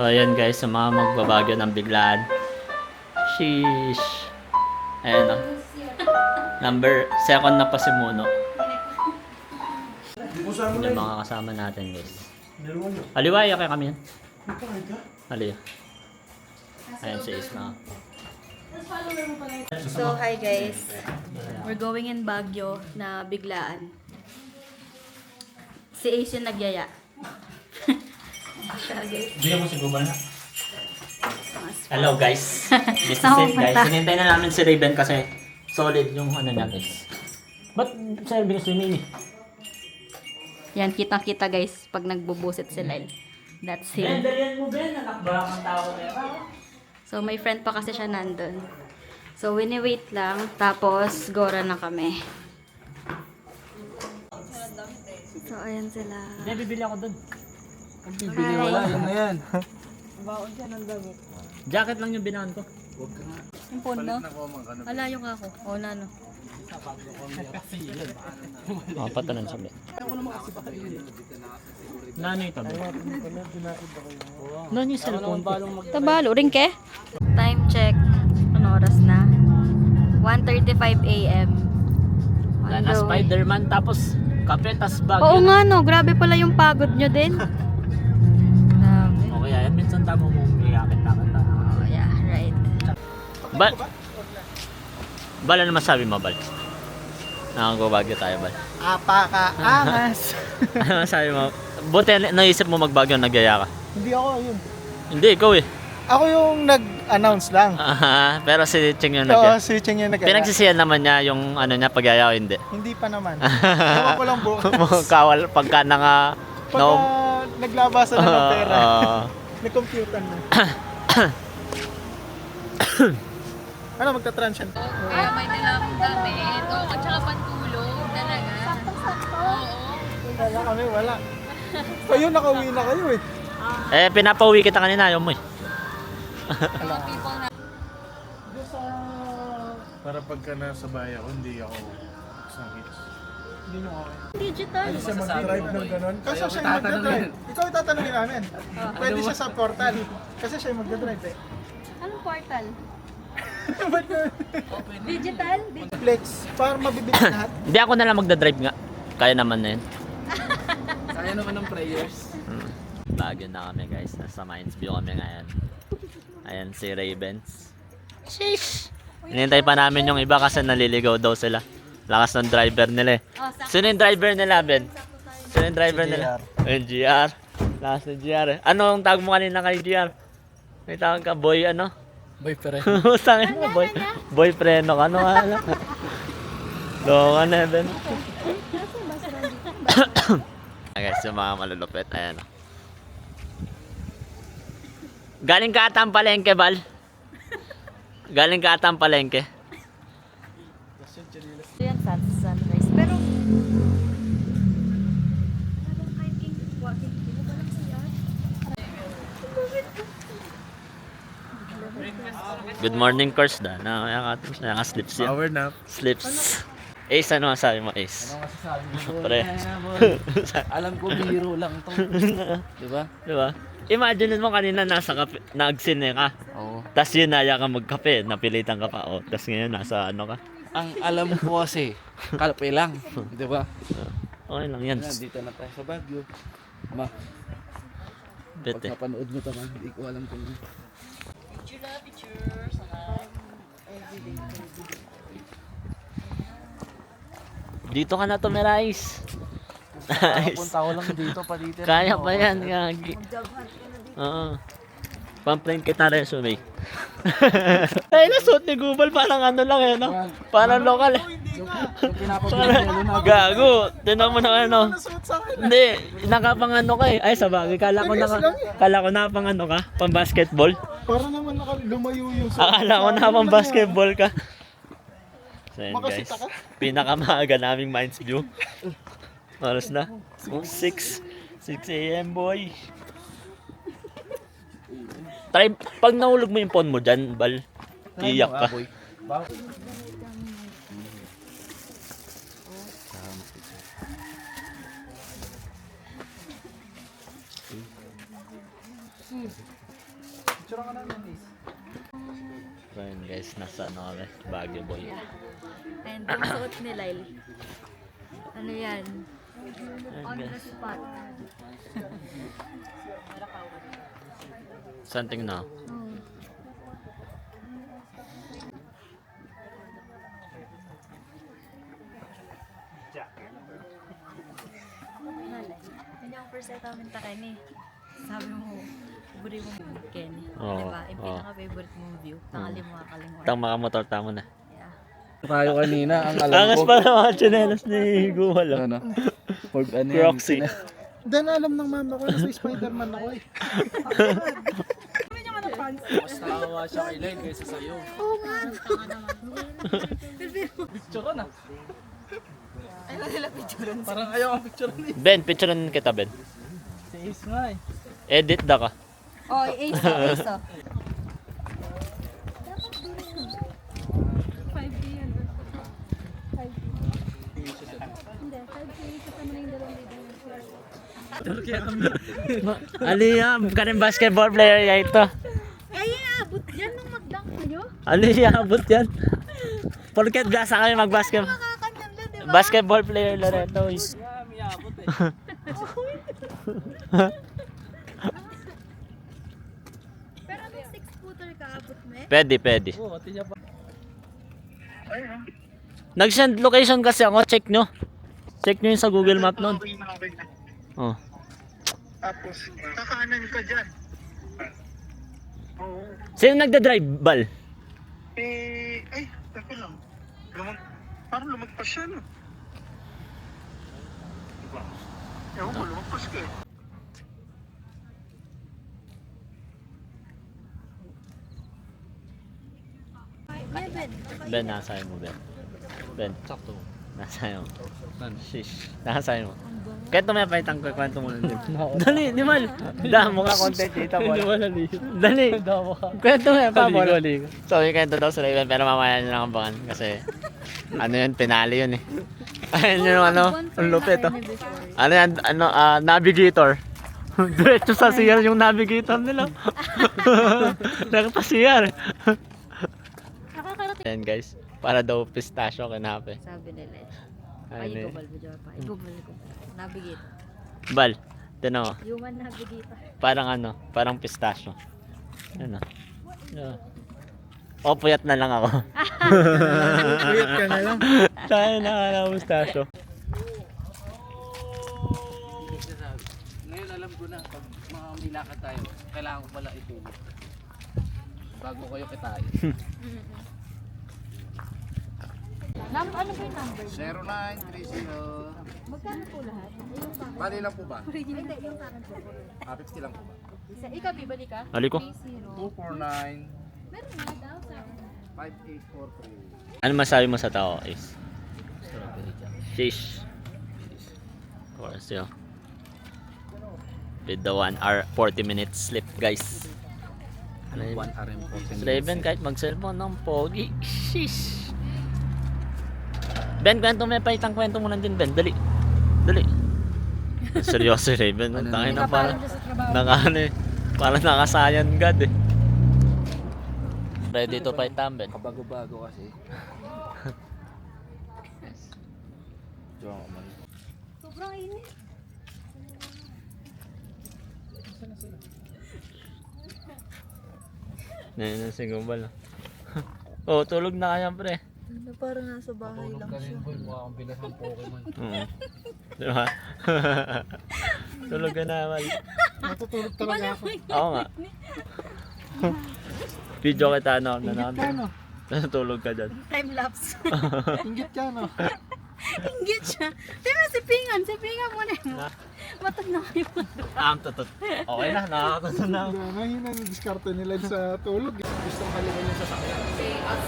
So ayan guys, sa mga magbabagyo ng biglaan. Sheesh. Ayan o. Second na pa si Muno. Yung mga kasama natin guys. Aliwaya kaya kami yan. Aliya. Ayan si Isma. So, hi guys. We're going in Baguio na biglaan. Si Ace yung nagyaya. Siya guys. Bigyan mo si Gubal na. Hello guys. This is Saan it guys. pupunta? Sinintay na namin si Raven kasi solid yung ano niya guys. Ba't sa'yo bilis swimming eh? Yan, kitang-kita guys pag nagbubusit sila. That's Ben, him. dalian mo Ben. Nakakbara kang tao kaya ka. So, may friend pa kasi siya nandun. So, wini-wait lang. Tapos, gora na kami. So, ayan sila. Hindi, bibili ako dun. Bibili wala, yun na yan. Jacket lang yung binahan ko. Yung phone mo? Alayo ka ako. O, nano. Patalan sa Ben. Nano ito Ben? Nano yung cellphone ko? Tabalo, ring ke? Time check. Ano oras na? 1:35 a.m. Wala na Spider-Man tapos kape tas bag. Oo yun. nga no, grabe pala yung pagod nyo din. Grabe. Okay, ayan. Minsan tamo mo umiyakit-takit. Oh yeah, right. Bal, ano masabi mo, Bal? Nakakabagyo tayo, Bal. Apaka-angas. Ano masabi mo? Buti naisip mo magbagyo, nagyaya ka. Hindi ako, yun. Hindi, ikaw eh. Ako yung nag-announce lang. Aha, pero si Ching yung Oo, nagyaya. si Cheng yung Pinagsisiyan naman niya yung ano niya, pagyaya o hindi. Hindi pa naman. Ewan ko lang bukas. Kawal, pagka na nga, Pagka naglabasan na ng pera, may computer na. Ano, magta-transient? Kaya may dalang damit. Oo, at saka pantulog. Talaga. Oo. Wala kami, wala. Kayo, nakauwi na kayo eh. pinapauwi kita kanina, ayaw mo eh. Mga people na. Para pagka nasa bahay ako, hindi ako sakit. Hindi nyo ako. Digital. Pwede siya mag-drive ng gano'n. Kasi siya yung mag-drive. Ikaw yung tatanungin namin. Pwede siya sa portal. Kasi siya yung mag-drive eh. Anong portal? Ba't na? Digital? Flex, para mabibili lahat. Hindi ako na lang magdadrive nga. Kaya naman na yun. Kaya naman ng prayers. Bagyo na kami guys. Nasa Mines View kami ngayon. Ayan si Ravens. Sheesh! Hinintay pa namin yung iba kasi naliligaw daw sila. Lakas ng driver nila eh. Sino yung driver nila, Ben? Sino yung driver nila? Yung GR. Lakas ng GR eh. Ano ang tawag mo kanina kay GR? May tawag ka, boy ano? Boyfriend. Sangin mo, boy. Boy preno ka, ano ka? Doon ka na, Ben. Guys, yung mga malulupit, ayan o. Galing ka ata ang palengke, Bal? Galing ka ata ang palengke? Yan, sunrise. Pero, Good morning, course da. Naka-slips yun. Power nap. Slips. Ace, ano masabi mo, Ace? Ano masasabi mo? Pre. Alam ko biro lang to. Diba? Diba? Imagine mo kanina nasa kape, nagsine ka. Oo. Tapos yun, naya ka magkape, napilitan ka pa. Oh. Tapos ngayon, nasa ano ka? Ang alam ko kasi, kalpe lang. Diba? Okay lang yan. Dito na tayo sa Baguio. Pag Bete. napanood mo ito, hindi ko alam kung... Dito ka na tumirais. Nice. Punta ko lang dito pa dito. Kaya pa yan, gagi. Oo. Pamplain kita resume. Ay, nasuot ni Google, parang ano lang eh, no? Parang local eh. Yung pinapabili na Gago, tinan mo na ano. Hindi, nakapang ano ka eh. Ay, sa bagay, kala ko na pang ano ka, pang basketball. Para naman lumayo yung... Akala ko na pang basketball ka. So yun guys, Makasita ka? pinakamaaga naming Mines View. Oras na? 6 a.m. boy. Try, pag nahulog mo yung phone mo dyan, Bal, iyak ka. Picture ka namin, Ace. So yun guys, nasa ano kami, Baguio Boy. And yung suot ni Lyle. Ano yan? Ayan, On the guys. spot. Something now. Hindi ako first time namin takin eh. Sabi mo, favorite mo yung Kenny. Oo, Diba? Yung oo. pinaka-favorite mong view. Tangali mo kakalimutan. Tang makamotor tamo na. Yeah. Tayo kanina, ang alam Angas ko. pala mga tsinelas ni Guwal. Ano? Pag ano yan, Croxy. Then alam ng mama ko na sa Spider-Man ako eh. Mas nakawa siya kay Len kaysa sa'yo. Oo nga. Picture ka na. Parang ayaw ang picture ni. Ben, picturean kita Ben. Si Ace nga eh. Edit da ka. Oh, ace o, ace o. Aliyah, bukan basketball player ya itu. Kaya abot yan nung magdang kayo. Aliyah, abot yan. Porket biasa kami mag-basket. Kakanyang lang, di ba? Basketball player Loreto. Pero may 6-footer ka abot mo eh. Pwede, pwede. Oo, ati niya pa. Nag-send location kasi ako, check nyo. Check nyo yung sa Google Map nun. Oh. Tapos, kakanan ka dyan. Oo. Sino nagda-drive, Bal? Ay, teka lang. Parang lumagpas siya, no? Diba? Ewan ko, lumagpas ka eh. Ben, nasa mo, Ben. Ben, Sakto. nasa mo. Nan. Shish, nasa mo. Kwento mo yung paitang kwento mo nun. Dali, di mal. Damo ka content dito mo. Dali. Kwento mo yung pa mo. So, yung kwento daw sa Raven, pero mamaya nyo lang abangan. Kasi, ano yun, pinali yun eh. Ayun yung ano, ang lupit oh. Ano yan, ano, navigator. Diretso sa CR yung navigator nila. Nakapasiyar. Ayan guys, para daw pistachio kinape. Sabi nila. Ano eh. Igobal, video pa. Igobal ko. Navigate. Bal, tinan mo. Human navigator. Parang ano, parang pistachio. Ano? Yeah. O, puyat na lang ako. Puyat ka na lang. Tayo na ka na pistachio. Ngayon alam ko na, pag mga milakad tayo, kailangan ko pala itulog. Bago kayo kitain. Ano ba yung number? 0930. Magkano po lahat? Bali lang po ba? Hindi, yung parang po. 50 lang po ba? Isa, ikaw, bibali ka? Ali ko. 249 Meron nga daw sa 5843. Ano masabi mo sa tao, Ace? Fish. Of course, yun. With the 1 hour 40 minutes sleep, guys. Ano yun? 1 RM 14 Raven, kahit mag-cellphone ng pogi. Sheesh. Ben, kwento mo, paitang kwento mo nandun, Ben. Dali. Dali. Seryoso, Raven. Ang tangin na parang nakano eh. Parang nakasayan God eh. Ready to fight time, Ben. Kabago-bago kasi. Diyan man. sobrang init. Ngayon si Gumbal. Oh, tulog na kaya, pre. Ano, parang nasa bahay lang siya. Boy, mukha kang bilas ng Pokemon. Oo. Diba? Tulog ka na, Mal. Natutulog talaga ako. Oo nga. Video kita, no? Ingit ka, no? Natutulog ka dyan. Time lapse. Ingit ka, no? Inggit siya. Tingnan si Pingan mo na mo. Matag na kayo. Tutut. Okay na, nakakatutun na ako. Ano yun ang diskarte nila sa tulog. Gusto kong kalimutan yung sasakyan.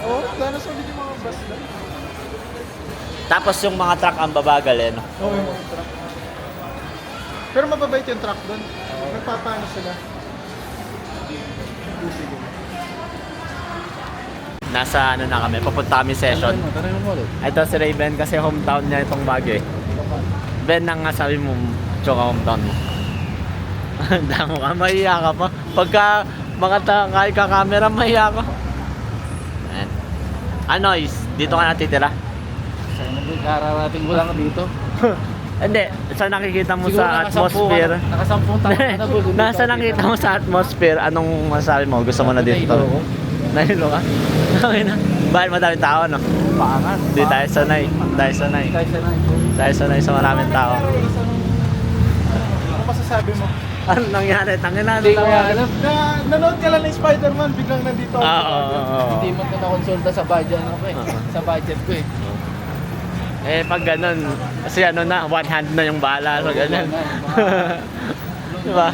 Oo, dahil sa yung mga bus na. Tapos yung mga truck ang babagal eh, no? Oo, yung mga truck. Pero mababait yung truck doon. Nagpapaano sila. Sige. Nasa ano na kami, papunta kami session. Tanay mo ulit. Ito si Raven kasi hometown niya itong Baguio eh. Ben, nang nga sabi mo, tsaka hometown mo. Damo ka, mahiya ka pa. Pagka Kahit ka-camera, mahiya ako. Ayan. Anois, dito ka natitira? Sa kararating mo lang dito. Hindi, sa nakikita mo Siguro sa atmosphere. Nakasampung taon ka na bro. Nasa nakita mo sa atmosphere, anong masabi mo? Gusto mo na dito? Nahilo ako. Nahilo ka? Okay na. Bakit madaming tao, no? Paangat. Hindi tayo sanay. Tayo sanay. Tayo sanay sa maraming tao. Ano masasabi mo? Ano nangyari? Tangin na. Hindi ko alam. Nanood ka lang ng Spider-Man, biglang nandito ako. Oo. Hindi mo ko nakonsulta sa budget ako eh. Sa budget ko eh. Eh, pag ganun, kasi ano na, one hand na yung bala. So, ganyan. Diba?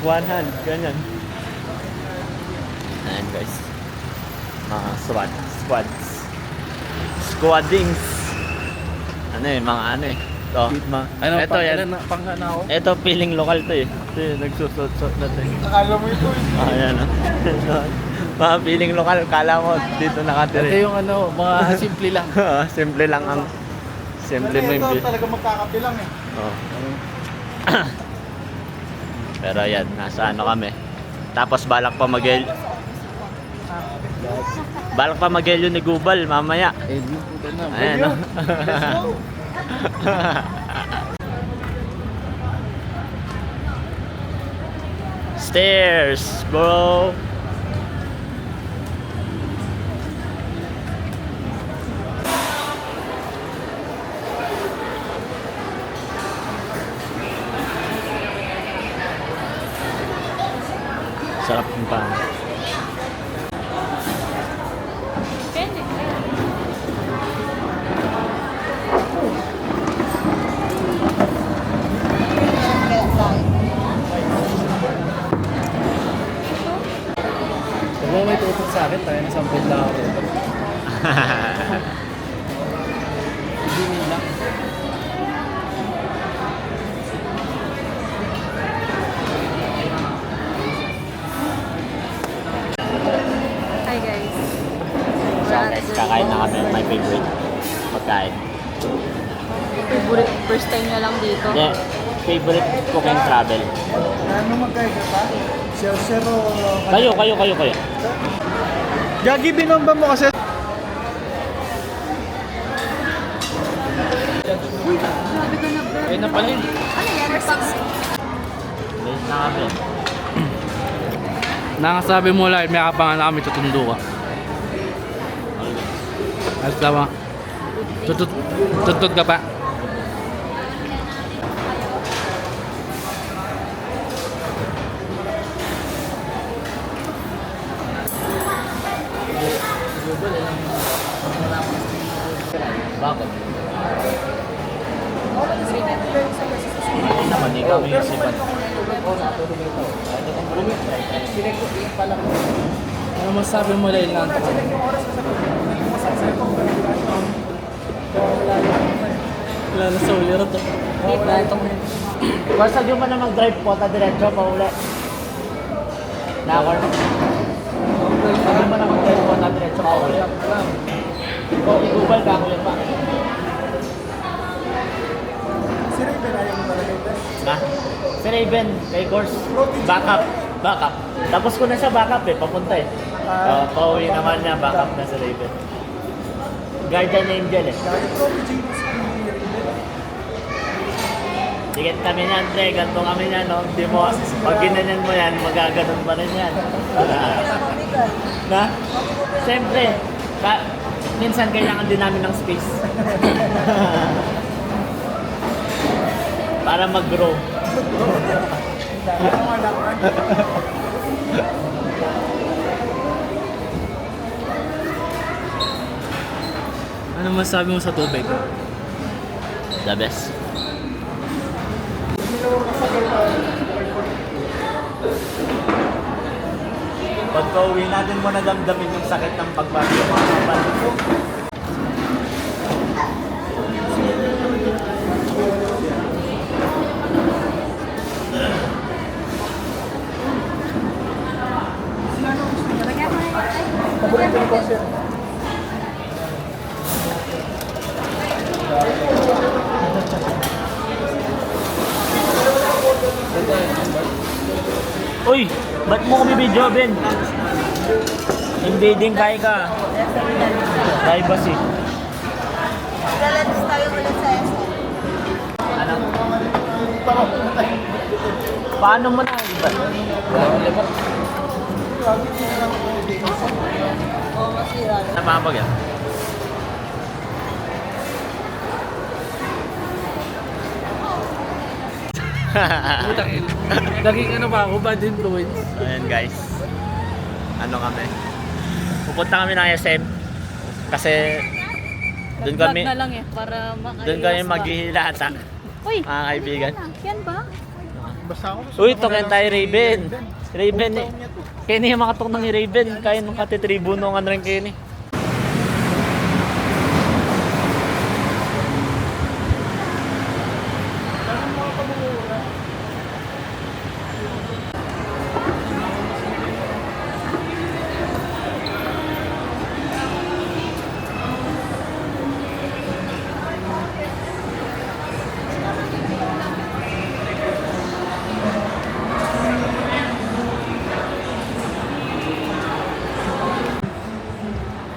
One hand, ganyan. Ayan, guys. Mga squadings. Ano eh, mga ano eh. Ito, ito yan. Pang ano ako? Ito, feeling lokal to eh. Ito yung nagsusot-sot na to eh. Akala mo ito eh. Ayan o. Mga feeling lokal, kala mo dito nakatira. Ito yung ano, mga simple lang. Simple lang ang... Simple mo yung... Ito talaga magkakabilang eh. Oh. Pero yan, nasa ano kami. Tapos balak pa mag-elyo ni Gubal mamaya. Eh, di po na. Ayan o. Let's go! Stairs, bro. Sarap ng pan. Kung may tutok sa akin, tayo na 10 lang ako. Hindi lang. Hi guys. So guys, kakain na kami. My favorite pagkain. Favorite first time niya lang dito. Yeah, favorite cooking travel. Ano magkaiba pa? Zero. Kayo. Gagi, binomba mo kasi. Grabe ka na bro. Ayun na pala yun. Ano yan? Late na kami. Nakasabi mo lang, may kapangan na kami, tutundo ka. At tama. Tutut ka pa. Bakit? Naman, ikaw yung isipan. Ano masabi mo lang lang ito? Wala na sa ulirot to. Basta yung man na mag-drive po, diretso pa uli. Nakor. Basta yung man na mag-drive po, diretso pa uli. O, i-google ka ako yun pa. Si Raven ayaw mo talaga ito. Na? Si Raven, kay course, backup. Tapos ko na siya backup eh, papunta eh. Pauwi naman niya, backup na si Raven. Guardian Angel eh. Gagi, Prodigy mo si Raven. Ticket kami niyan, pre. Ganto kami niyan, no? Hindi mo, pag ginanyan mo yan, magaganon pa rin yan. Na? Siyempre, minsan kailangan din namin ng space. Para mag-grow. Ano nga lang. Ano masabi mo sa tubig? The best. Pagka uwi natin mo nadamdamin yung sakit ng pagbago ng mga kapatid ko. Paborito ni Concer. Uy! Ba't mo ko bibidyo? Jobin. Invading kay ka. Privacy. Lalabas tayo ulit sa SM. Ano? Paano mo na? Iba? Napapag yan? Naging ano ba ako, bad influence? Ayan guys. Ano kami? Pupunta kami ng SM. Kasi doon kami na lang eh, para doon kami maghihilata. Uy, Mga kaibigan. yan ba? Basta ako. Uy, token tayo Raven. Raven eh. Kaya niya makatok ng Raven. Kaya nung katitribuno nga rin kayo ni.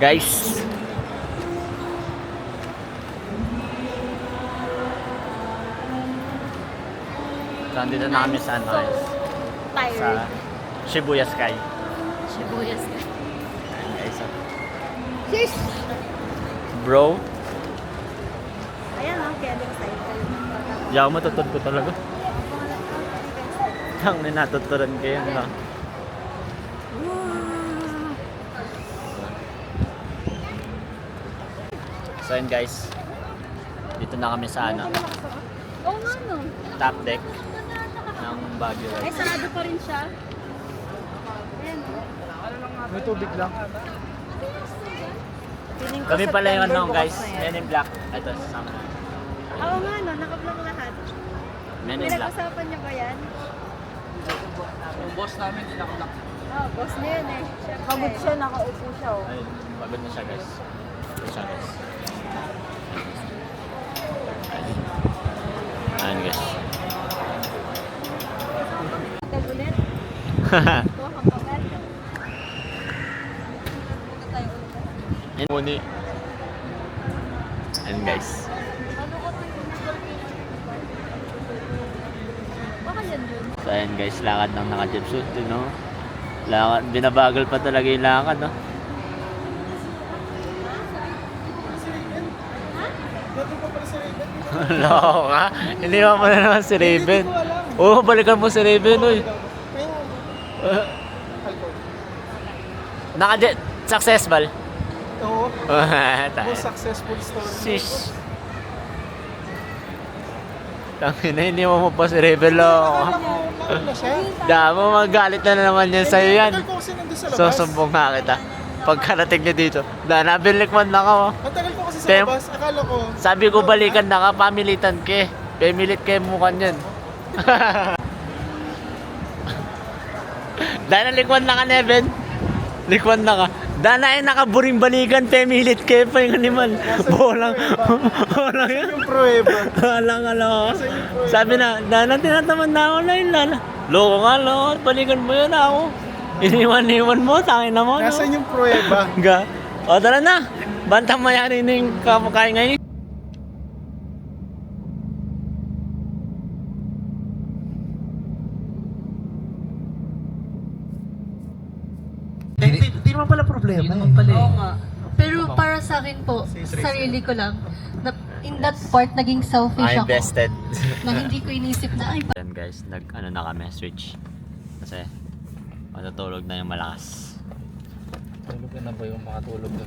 Guys. So, andito na kami sa ano guys. Sa Shibuya Sky. Sibuyas na. Ayan guys. Yes! Bro, Ayan o, kaya din sa'yo. di ako matutod ko talaga. Ang ninatuturan kayo na. So yun guys, dito na kami sa ano, Oo nga no. top deck ng Baguio Ay, Rides. sarado pa rin siya. May tubig lang. Feeling ko Kami pala yung September ano guys, bukas na yan. Men in Black. Ito, sama. Oo nga no, naka-vlog lahat. Men in Black. Pinag-usapan niyo ba yan? Yung boss namin, nakablak. Boss na yun eh. Pagod siya, nakaupo siya oh. Ayun, pagod na siya guys. Pagod siya guys. Ayun guys. Tagulit. Tuwa kang kagat. Ayun muni. Ayun guys. Baka yan yun. So ayun guys, lakad ng naka-jumpsuit, no? Lakad, binabagal pa talaga yung lakad, no? Dati pa pala sa Raven. Loko ka? Hindi mo na naman si Raven. Oo, balikan mo si Raven, uy. Naka-jet, successful. Oo. Tayo. Most successful story. Shish. Tangina, hindi mo pa si Raven, loko. Ano na siya? Damo, magalit na naman yan sa'yo yan. Tagal ko kasi nandun sa labas. Susumbong nga kita. Pagkarating niya dito. Nabilikman na ka, oh. Ang tagal ko kasi sa Tem- labas. Akala ko. Sabi ko balikan na ka, pamilitan ke. Pemilit kayo mukha niyan. Dahil likwan na ka, Neven. Likwan na ka. Dana ay nakaburing balikan, pemilit kayo pa yung animal. Bolang. Bolang yan. Yung prueba. Alang, sabi na, Dana, tinataman na ako na yun, Lala. Loko nga, loko. Balikan mo yun ako. Iniwan mo, tangin na mo. Nasaan yung prueba? Ga. O, tara na. Bantang mayari na yung kamakain ngayon. Hindi naman pala problema. Oo nga. Pero para sa akin po, sarili ko lang, na in that part, naging selfish I'm ako. bested. Na hindi ko inisip na, ay, Then guys, ano na kami, switch. Kasi matutulog na yung malakas. Tulog ka na ba yung makatulog ka?